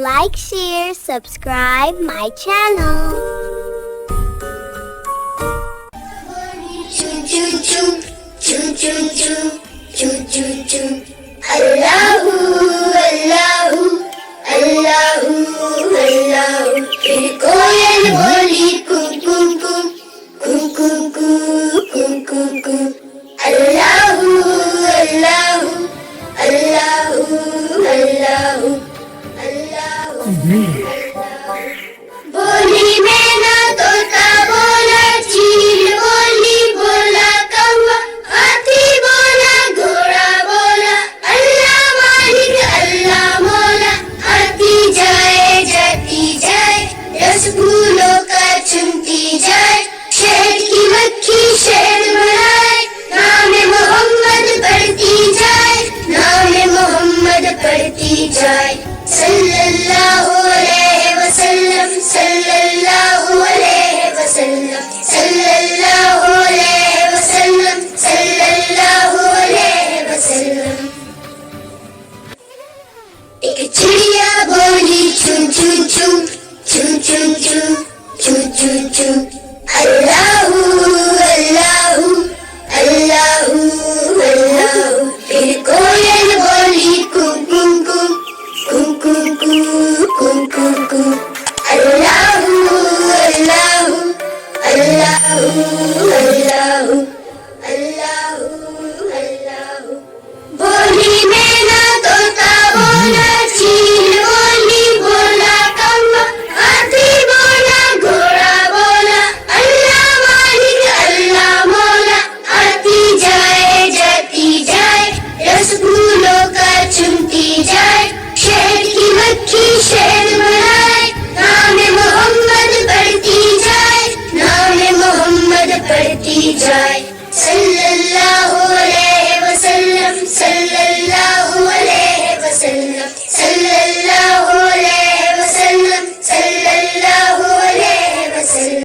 Like, share, subscribe my channel. Choo choo choo, choo choo choo, choo choo choo. Allahu, Allahu, Allahu, Allahu. फिर कोयल बोली कू कू कू, कू कू कू, कू कू कू. Allahu, Allahu, Allahu, Allahu, Allahu. बोली मैना तोता बोला चील बोली बोला कौवा हाथी बोला घोड़ा बोला अल्लाह मालिक अल्लाह मौला आती जाए जाती जाए रस फूलों का चुनती जाए शहद की मक्खी शहद बनाए नाम मोहम्मद पढ़ती जाए नाम मोहम्मद पढ़ती जाए सल्लल्लाहु अलैहि वसल्लम सल्लल्लाहु अलैहि वसल्लम सल्लल्लाहु अलैहि वसल्लम सल्लल्लाहु अलैहि वसल्लम. एक चिड़िया बोली चू चू चू चू चू चू चू चू चू. अल्लाहु अल्लाहु अल्लाहु